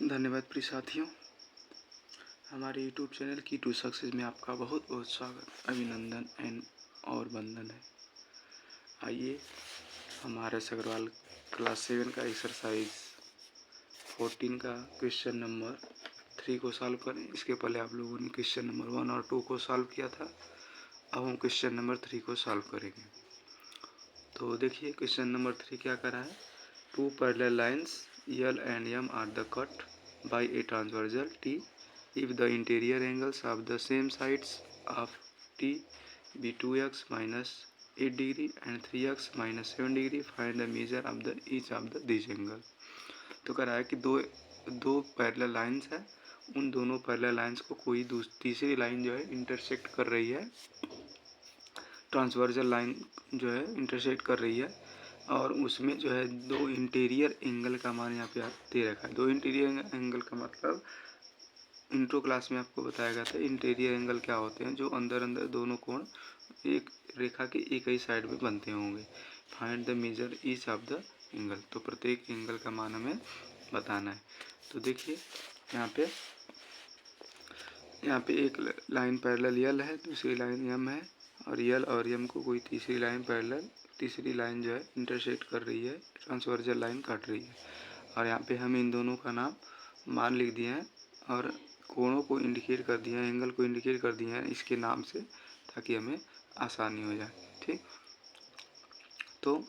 धन्यवाद प्रिय साथियों, हमारे यूट्यूब चैनल की टू सक्सेस में आपका बहुत बहुत स्वागत, अभिनंदन एंड और वंदन है। आइए हम RS अग्रवाल क्लास 7 का एक्सरसाइज 14 का क्वेश्चन नंबर 3 को सॉल्व करें। इसके पहले आप लोगों ने क्वेश्चन नंबर 1 और 2 को सॉल्व किया था। अब हम क्वेश्चन नंबर 3 को सॉल्व करेंगे। तो देखिए क्वेश्चन नंबर 3 क्या कर रहा है। 2 parallel lines L and M are the cut by a transversal T if the interior angles of the same sides of T be 2x minus 8 degree and 3x minus 7 degree, find the measure of the each of these angle। तो कह रहा है कि दो parallel lines है, उन दोनों parallel lines को कोई तीसरी लाइन जो है इंटरसेक्ट कर रही है, ट्रांसवर्सल लाइन जो है इंटरसेक्ट कर रही है, और उसमें जो है दो इंटीरियर एंगल का मान यहाँ पे दे रखा है। दो इंटीरियर एंगल का मतलब इंट्रो क्लास में आपको बताया गया था। इंटीरियर एंगल क्या होते हैं, जो अंदर दोनों कोण एक रेखा के एक ही साइड में बनते होंगे। Find the measure each of the angle, तो प्रत्येक एंगल का मान हमें बताना है। तो देखिए यहाँ पे एक लाइन पैरेलल यल है, दूसरी लाइन यम है, और यल और यम को कोई तीसरी लाइन जो है इंटरसेक्ट कर रही है, ट्रांसवर्सल लाइन काट रही है। और यहाँ पे हम इन दोनों का नाम मान लिख दिए हैं और कोणों को इंडिकेट कर दिए हैं, एंगल को इंडिकेट कर दिए हैं इसके नाम से, ताकि हमें आसानी हो जाए। ठीक, तो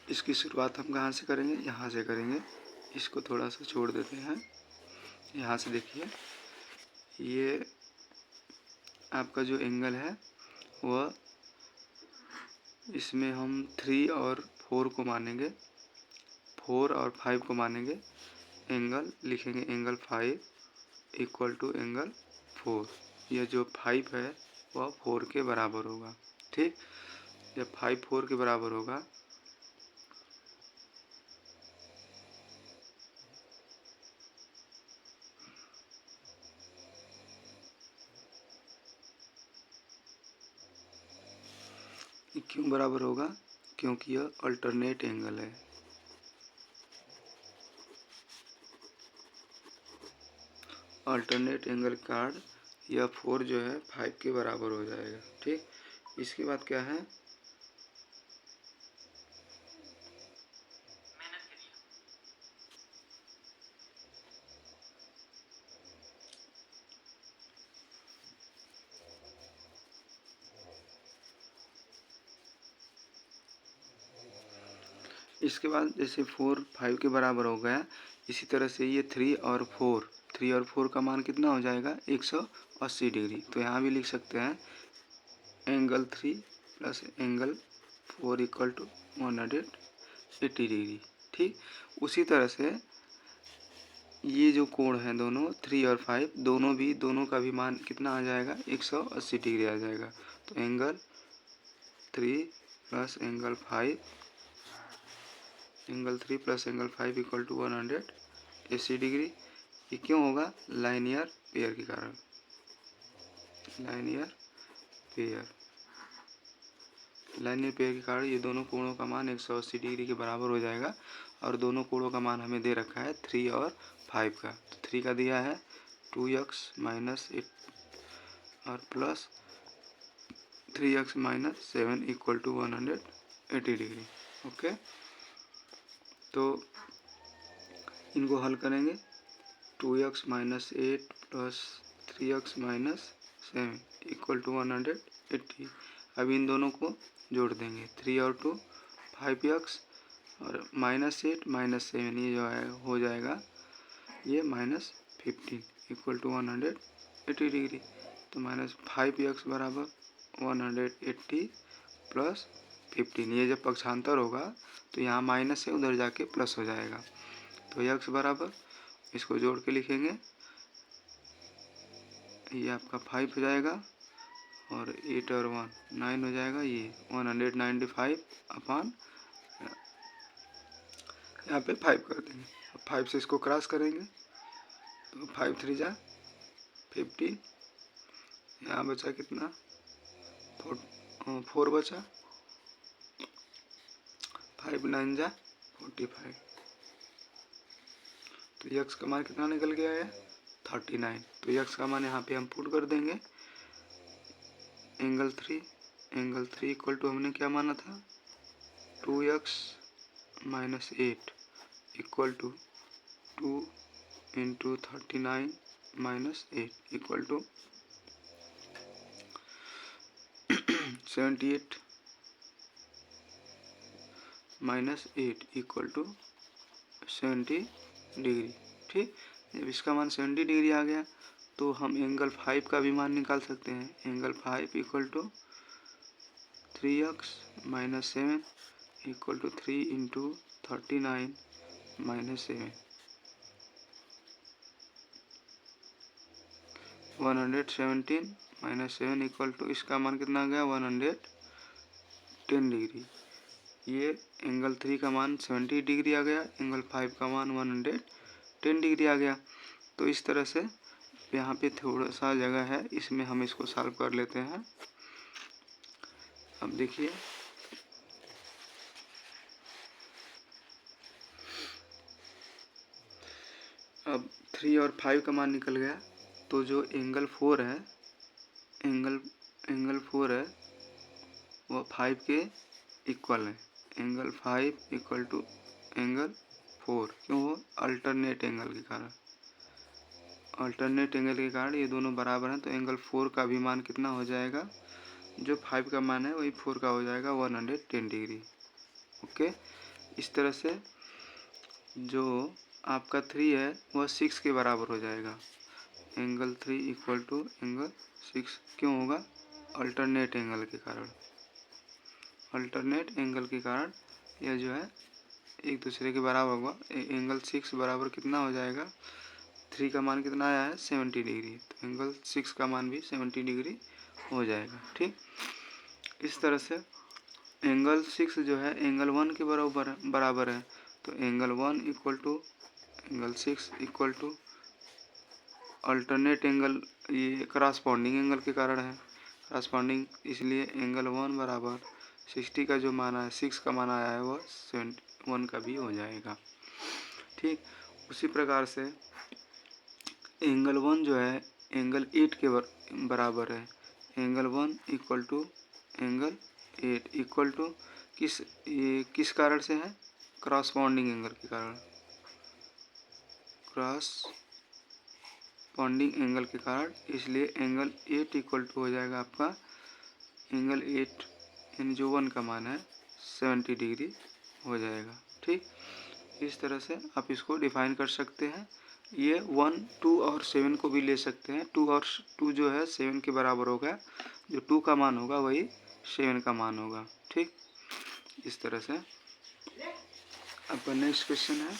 इसकी शुरुआत हम कहाँ से करेंगे, यहाँ से करेंगे। इसको थोड़ा सा छोड़ देते हैं। यहाँ से देखिए, ये आपका जो एंगल है वह, इसमें हम 3 और 4 को मानेंगे, 4 और 5 को मानेंगे। एंगल लिखेंगे एंगल 5 इक्वल टू एंगल 4। यह जो 5 है वह 4 के बराबर होगा। ठीक, जब 5 4 के बराबर होगा क्यों बराबर होगा, क्योंकि यह अल्टरनेट एंगल है। अल्टरनेट एंगल कार्ड यह 4 जो है 5 के बराबर हो जाएगा। ठीक, इसके बाद क्या है, इसके बाद जैसे 4 5 के बराबर हो गया, इसी तरह से ये 3 और 4 का मान कितना हो जाएगा, 180 डिग्री। तो यहाँ भी लिख सकते हैं angle 3 plus angle 4 equal to 180 degree. ठीक, उसी तरह से ये जो कोण है दोनों 3 और 5, दोनों का भी मान कितना आ जाएगा, 180 डिग्री आ जाएगा। तो angle 3 plus angle 5 equal to 180 degree. ये क्यों होगा, लाइनियर पेयर के कारण। लाइनियर पेयर के कारण ये दोनों कोणों का मान 180 डिग्री के बराबर हो जाएगा। और दोनों कोणों का मान हमें दे रखा है 3 और 5 का। तो 3 का दिया है 2x माइनस 8 और plus 3x minus 7 equal to 180 degree. Okay, तो इनको हल करेंगे। 2x minus 8 plus 3x minus 7 equal to 180। अब इन दोनों को जोड़ देंगे, 3 और 2 5x और माइनस 8 माइनस 7, ये जो है हो जाएगा ये -15 इक्वल टू 180 डिग्री। तो -5x बराबर 180 प्लस 15। ये जब पक्षांतर होगा तो यहाँ माइनस से उधर जाके प्लस हो जाएगा। तो x बराबर, इसको जोड़ के लिखेंगे, ये आपका 5 हो जाएगा और 8 और 1 9 हो जाएगा। ये 195 अपान यहाँ पे 5 कर देंगे। 5 से इसको क्रॉस करेंगे तो 5 3 जा 15, यहाँ बचा कितना, 4 बचा, 5 9 जा 45। तो यक्स का मान कितना निकल गया है 39। तो यक्स का मान यहाँ पे हम पुट कर देंगे। एंगल 3 इक्वल टू हमने क्या माना था 2x minus 8 equal to 2 into 39 minus 8 equal to 78 minus 8 equal to 70 degree. ठीक, जब इसका मान 70 डिग्री आ गया तो हम एंगल 5 का भी मान निकाल सकते हैं। Angle 5 equal to 3x minus 7 equal to 3 into 39 minus 7 117 minus 7 equal to इसका मान कितना आ गया 110 डिग्री। ये एंगल 3 का मान 70 डिग्री आ गया, एंगल 5 का मान 110 डिग्री आ गया। तो इस तरह से यहाँ पे थोड़ा सा जगह है, इसमें हम इसको सॉल्व कर लेते हैं। अब देखिए अब 3 और 5 का मान निकल गया, तो जो एंगल 4 है एंगल 4 है वो 5 के इक्वल है। एंगल 5 इक्वल टू एंगल 4, क्यों हो अल्टरनेट एंगल के कारण। अल्टरनेट एंगल के कारण ये दोनों बराबर हैं, तो एंगल 4 का भी मान कितना हो जाएगा, जो 5 का मान है वही 4 का हो जाएगा 110 डिग्री। ओके, इस तरह से जो आपका 3 है वह 6 के बराबर हो जाएगा। एंगल 3 इक्वल टू एंगल 6 क्यों होगा, अल्टरनेट एंगल के कारण। अल्टरनेट एंगल के कारण यह जो है एक दूसरे के बराबर होगा। एंगल 6 बराबर कितना हो जाएगा, 3 का मान कितना आया है 70 डिग्री, तो एंगल 6 का मान भी 70 डिग्री हो जाएगा। ठीक, इस तरह से एंगल 6 जो है एंगल 1 के बराबर है, तो angle 1 equal to angle 6 equal to alternate angle, ये करस्पॉन्डिंग एंगल के कारण है करस्पॉन्डिंग, इसलिए एंगल 1 बराबर 60 का जो मान है 6 का मान आया है वह 71 का भी हो जाएगा। ठीक, उसी प्रकार से एंगल 1 जो है एंगल 8 के बराबर है। Angle 1 equal to angle 8 equal to ये किस कारण से है, करस्पॉन्डिंग एंगल के कारण। करस्पॉन्डिंग एंगल के कारण, इसलिए एंगल 8 इक्वल टू हो जाएगा आपका एंगल 8 यानी जो 1 का मान है 70 डिग्री हो जाएगा। ठीक, इस तरह से आप इसको डिफाइन कर सकते हैं। ये 1, 2 और 7 को भी ले सकते हैं। 2 जो है 7 के बराबर होगा, जो 2 का मान होगा वही 7 का मान होगा। ठीक, इस तरह से आपका नेक्स्ट क्वेश्चन है,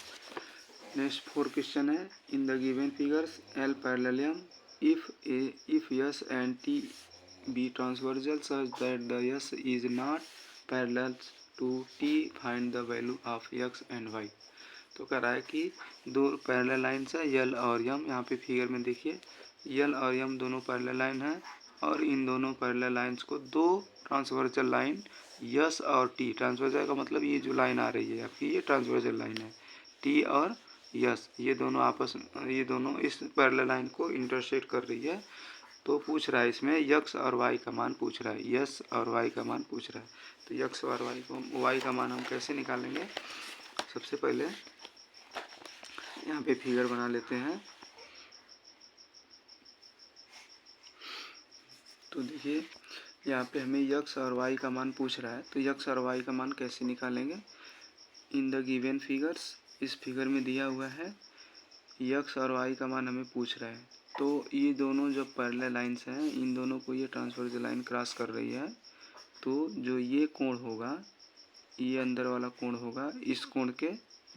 नेक्स्ट 4 क्वेश्चन है। In the given figures L पैरेललियम if S and T be transversal such that the S is not parallel to T, find the value of X and Y। तो कह रहा है कि दो parallel lines है L और M। यहाँ पे फिगर में देखिए L और M दोनों पैरेलल लाइन है, और इन दोनों पैरेलल लाइन्स को दो ट्रांसवर्सल लाइन S और T, ट्रांसवर्सल का मतलब ये जो लाइन आ रही है आपकी ये ट्रांसवर्सल लाइन है, T और S ये दोनों इस पैरेलल लाइन को इंटरसेक्ट कर रही है। तो पूछ रहा है इसमें X और Y का मान पूछ रहा है, S और Y का मान पूछ रहा है। तो X और Y का मान हम कैसे निकालेंगे, सबसे पहले यहाँ पे फिगर बना लेते हैं। तो देखिए यहाँ पे हमें X और Y का मान पूछ रहा है, तो X और Y का मान कैसे निकालेंगे। इन द गिवन फिगर्स, इस फिगर में दिया हुआ है X और Y का मान हमें पूछ रहा है। तो ये दोनों जो पैरेलल लाइन्स हैं इन दोनों को ये ट्रांसवर्सल लाइन क्रॉस कर रही है, तो जो ये कोण होगा, ये अंदर वाला कोण होगा इस कोण के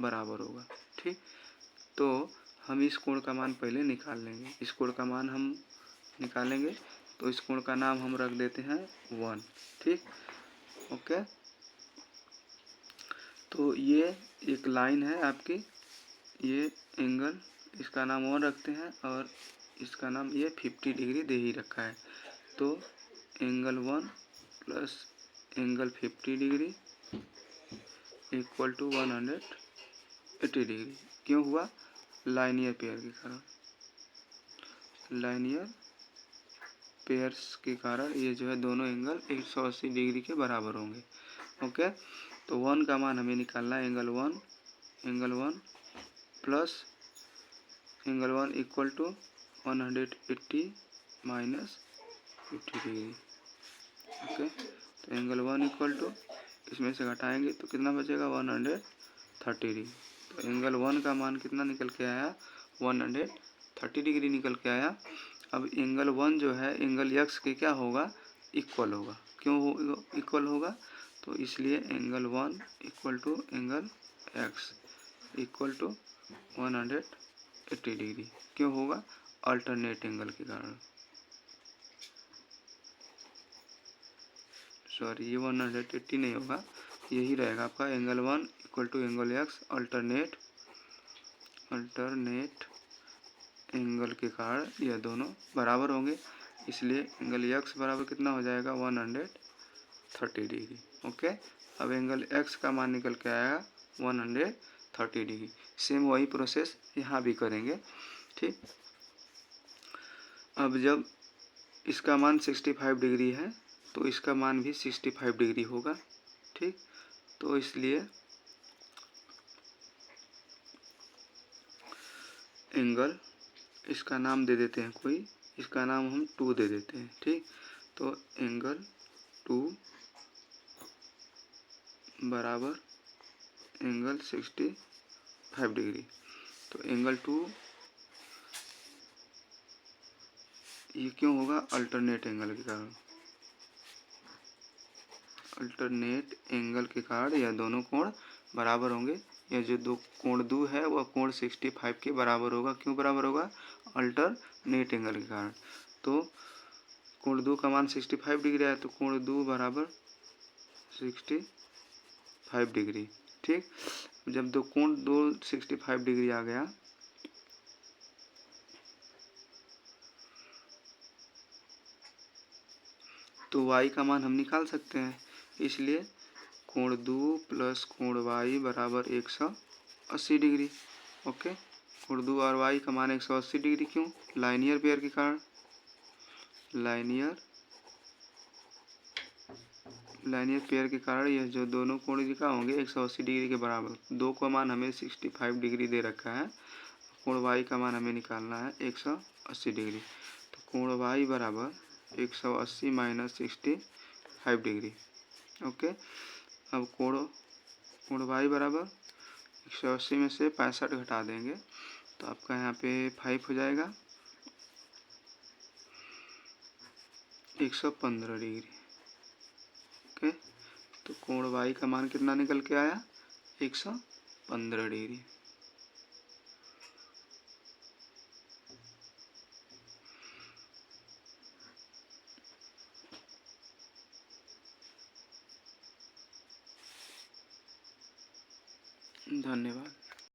बराबर होगा। ठीक, तो हम इस कोण का मान पहले निकाल लेंगे। इस कोण का मान हम निकालेंगे, तो इस कोण का नाम हम रख देते हैं 1। ठीक, ओके, तो ये एक लाइन है आपकी, ये एंगल, इसका नाम 1 रखते हैं और इसका नाम ये 50 डिग्री दे ही रखा है। तो angle 1 plus angle 50 degree equal to 180 degree. क्यों हुआ, लाइनियर पेयर के कारण, लाइनियर पेयर्स के कारण ये जो है दोनों एंगल 180 डिग्री के बराबर होंगे। ओके, तो 1 का मान हमें निकालना है, angle 1 plus angle 1 equal to 180 minus 50 degree. Okay, तो एंगल 1 इक्वल टू, इसमें से घटाएंगे तो कितना बचेगा 130 डिग्री। तो एंगल 1 का मान कितना निकल के आया, 130 डिग्री निकल के आया। अब एंगल 1 जो है एंगल x के क्या होगा, इक्वल होगा। क्यों हो इक्वल होगा, तो इसलिए angle 1 equal to angle x equal to 180 degree. क्यों होगा, अल्टरनेट एंगल के कारण। सॉरी, ये 180 नहीं होगा, यही रहेगा आपका angle 1 equal to angle x alternate angle के कारण यह दोनों बराबर होंगे, इसलिए एंगल x बराबर कितना हो जाएगा 130 डिग्री। ओके, अब एंगल x का मान निकल के आएगा 130 डिग्री। सेम वही प्रोसेस यहाँ भी करेंगे। ठीक, अब जब इसका मान 65 डिग्री है तो इसका मान भी 65 डिग्री होगा। ठीक, तो इसलिए एंगल, इसका नाम दे देते हैं कोई, इसका नाम हम 2 दे देते हैं। ठीक, तो एंगल 2 बराबर एंगल 65 डिग्री। तो एंगल 2 ये क्यों होगा, अल्टरनेट एंगल के कारण, अल्टरनेट एंगल के कारण यह दोनों कोण बराबर होंगे। यह जो दो कोण दो है वह कोण 65 के बराबर होगा। क्यों बराबर होगा, अल्टरनेट एंगल के कारण। तो कोण दो का मान 65 डिग्री है, तो कोण दो बराबर 65 डिग्री। ठीक, जब दो कोण दो 65 डिग्री आ गया तो y का मान हम निकाल सकते हैं, इसलिए कोण दो प्लस कोण y बराबर 180 डिग्री। ओके, कोण दो और y का मान 180 डिग्री। क्यों, लाइनियर पेयर के कारण, लाइनियर पेयर के कारण यह जो दोनों कोण क्या होंगे 180 डिग्री के बराबर। दो का मान हमें 65 डिग्री दे रखा है, कोण y का मान हमें निकालना है 180 डिग्री। तो कोण y बराबर 180 माइनस 65 डिग्री। ओके, अब कोण y बराबर 180 में से 65 घटा देंगे तो आपका यहाँ पे 5 हो जाएगा 115 डिग्री। ओके, तो कोण y का मान कितना निकल के आया, 115 डिग्री। धन्यवाद।